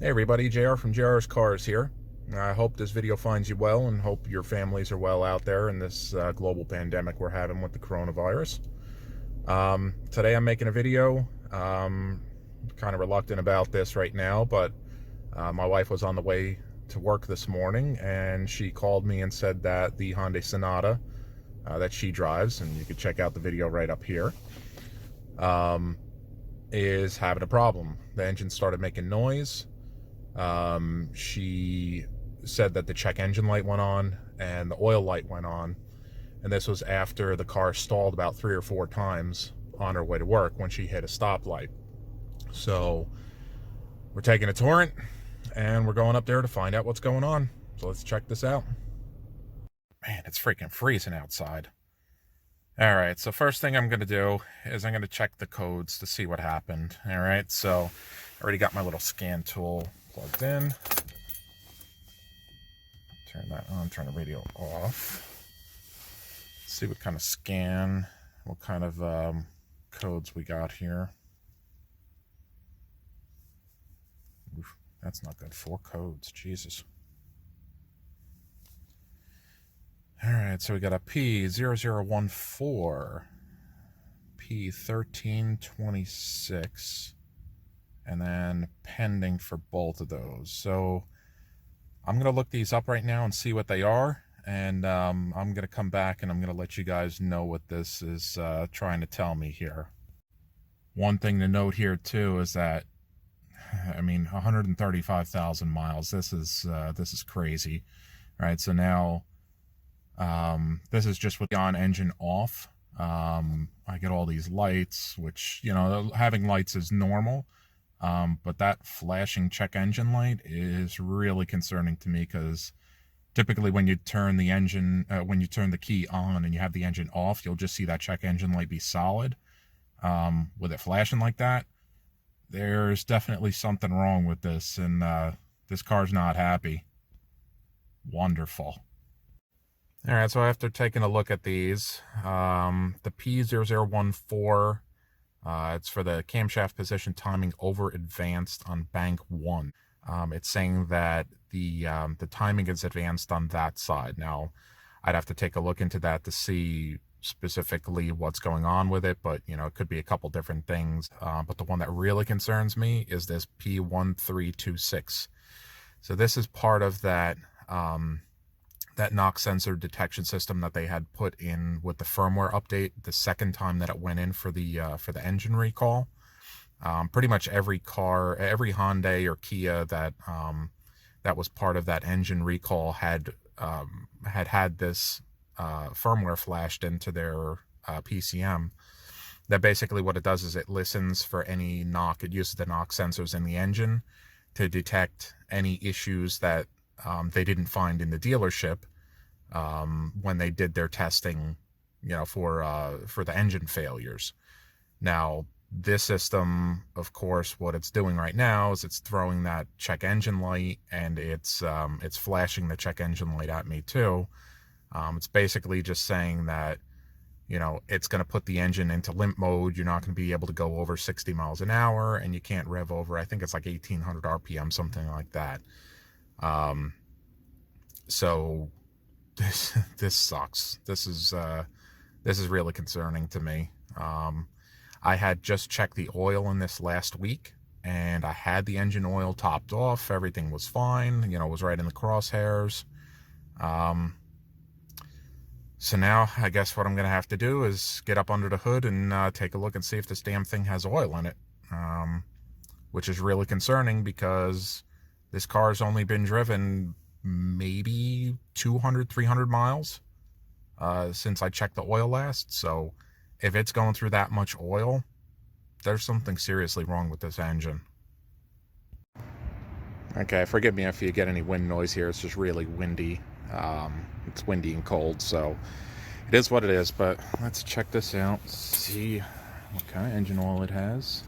Hey everybody, JR from JR's Cars here. I hope this video finds you well and hope your families are well out there in this global pandemic we're having with the coronavirus. Today I'm making a video. Kind of reluctant about this right now, but my wife was on the way to work this morning and she called me and said that the Hyundai Sonata that she drives, and you can check out the video right up here, is having a problem. The engine started making noise. She said that the check engine light went on and the oil light went on, and this was after the car stalled about 3 or 4 times on her way to work when she hit a stoplight. So we're taking a torrent and we're going up there to find out what's going on. So let's check this out. Man, it's freaking freezing outside. All right, so first thing I'm going to do is I'm going to check the codes to see what happened. All right, so I already got my little scan tool plugged in. Turn that on, turn the radio off. See what kind of scan, what kind of codes we got here. Oof, that's not good. 4 codes, Jesus. All right, so we got a P0014, P1326, and then pending for both of those. So I'm going to look these up right now and see what they are, and I'm going to come back and I'm going to let you guys know what this is trying to tell me here. One thing to note here too is that, I mean, 135,000 miles. This is crazy. All right, so now this is just with the on engine off. I get all these lights, which, you know, having lights is normal. But that flashing check engine light is really concerning to me, because typically when you turn the engine, when you turn the key on and you have the engine off, you'll just see that check engine light be solid. With it flashing like that, there's definitely something wrong with this, and this car's not happy. Wonderful. All right, so after taking a look at these, the P0014, it's for the camshaft position timing over advanced on bank 1. It's saying that the timing is advanced on that side. Now, I'd have to take a look into that to see specifically what's going on with it, but you know, it could be a couple different things. But the one that really concerns me is this P1326. So this is part of that that knock sensor detection system that they had put in with the firmware update the second time that it went in for the engine recall. Pretty much every car, every Hyundai or Kia that that was part of that engine recall had this firmware flashed into their PCM. That basically what it does is it listens for any knock. It uses the knock sensors in the engine to detect any issues that they didn't find in the dealership when they did their testing, you know, for the engine failures. Now, this system, of course, what it's doing right now is it's throwing that check engine light, and it's flashing the check engine light at me too. It's basically just saying that, you know, it's going to put the engine into limp mode. You're not going to be able to go over 60 miles an hour, and you can't rev over, I think it's like 1800 RPM, something like that. So this sucks. This is really concerning to me. I had just checked the oil in this last week, and I had the engine oil topped off. Everything was fine. You know, it was right in the crosshairs. So now I guess what I'm going to have to do is get up under the hood and take a look and see if this damn thing has oil in it, which is really concerning because this car's only been driven maybe 200, 300 miles since I checked the oil last. So if it's going through that much oil, there's something seriously wrong with this engine. Okay, forgive me if you get any wind noise here. It's just really windy. It's windy and cold, so it is what it is. But let's check this out, see what kind of engine oil it has.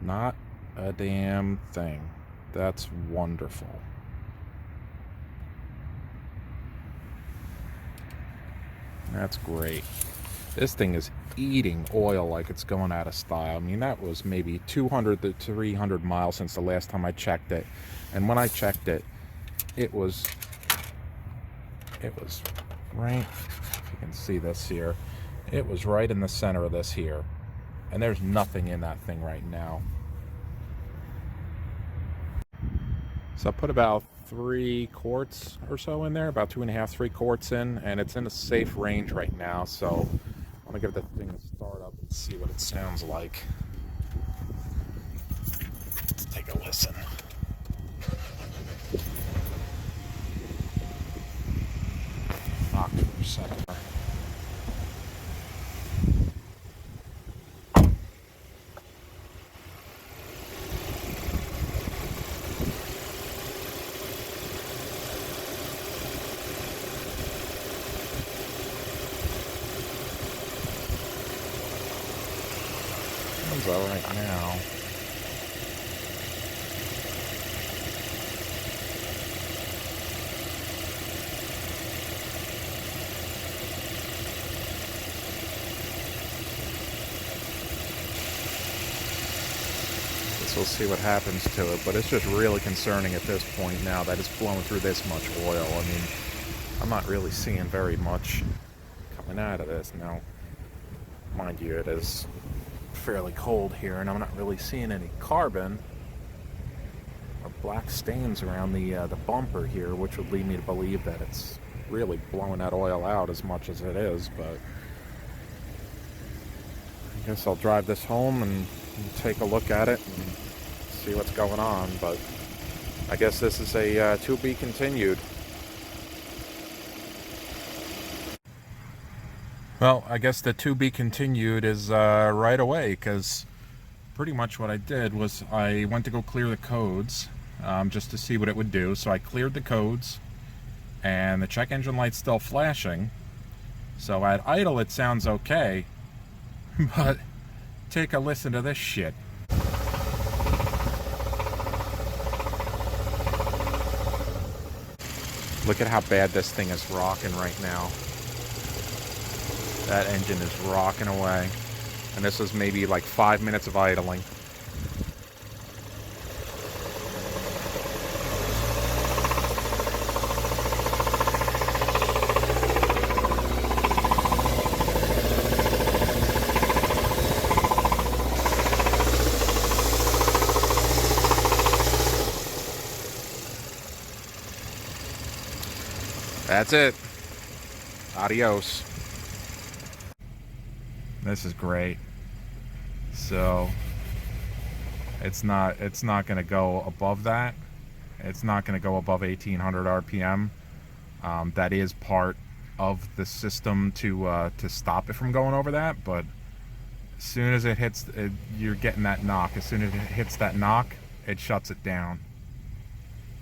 Not a damn thing. That's wonderful. That's great. This thing is eating oil like it's going out of style. I mean, that was maybe 200 to 300 miles since the last time I checked it. And when I checked it, it was right, if you can see this here, it was right in the center of this here. And there's nothing in that thing right now. So I put about 3 quarts or so in there, about 2.5, 3 quarts in, and it's in a safe range right now. So I'm gonna give the thing a start up and see what it sounds like. Let's take a listen. Knock for a second. All right now. Guess we'll see what happens to it, but it's just really concerning at this point now that it's blowing through this much oil. I mean, I'm not really seeing very much coming out of this now. Mind you, it is fairly cold here, and I'm not really seeing any carbon or black stains around the bumper here, which would lead me to believe that it's really blowing that oil out as much as it is. But I guess I'll drive this home and take a look at it and see what's going on. But I guess this is a to be continued. Well, I guess the to be continued is right away, because pretty much what I did was I went to go clear the codes just to see what it would do. So I cleared the codes, and the check engine light's still flashing. So at idle it sounds okay, but take a listen to this shit. Look at how bad this thing is rocking right now. That engine is rocking away. And this was maybe like 5 minutes of idling. That's it. Adios. This is great. So it's not going to go above that. It's not going to go above 1800 RPM. That is part of the system to stop it from going over that. But as soon as it hits, you're getting that knock. As soon as it hits that knock, it shuts it down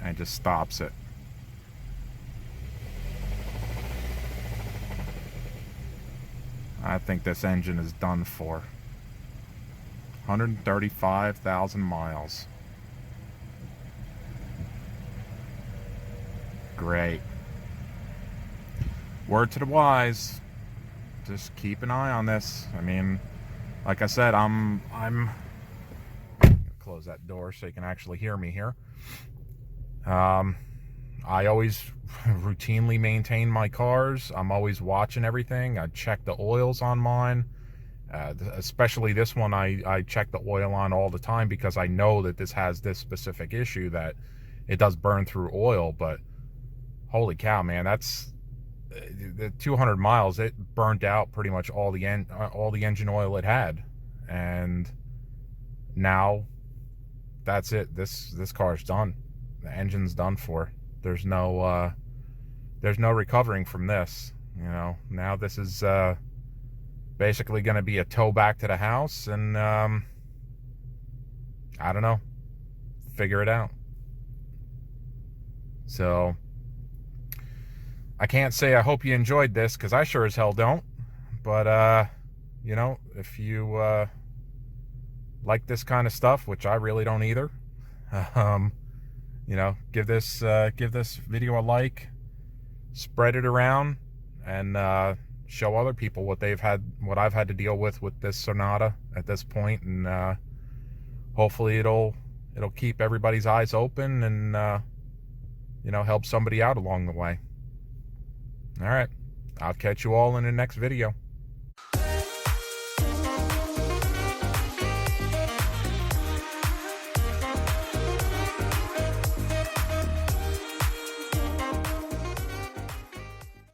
and just stops it. I think this engine is done for. 135,000 miles. Great. Word to the wise. Just keep an eye on this. I mean, like I said, I'm gonna close that door so you can actually hear me here. I always routinely maintain my cars. I'm always watching everything. I check the oils on mine. Especially this one, I check the oil on all the time because I know that this has this specific issue that it does burn through oil. But holy cow, man, that's the 200 miles. It burned out pretty much all the engine oil it had, and now that's it. This car's done. The engine's done for. There's no recovering from this. You know, now this is basically going to be a tow back to the house, and I don't know, figure it out. So I can't say I hope you enjoyed this, because I sure as hell don't. But you know, if you like this kind of stuff, which I really don't either, you know, give this video a like, spread it around, and show other people what I've had to deal with this Sonata at this point, and hopefully it'll keep everybody's eyes open and help somebody out along the way. All right, I'll catch you all in the next video.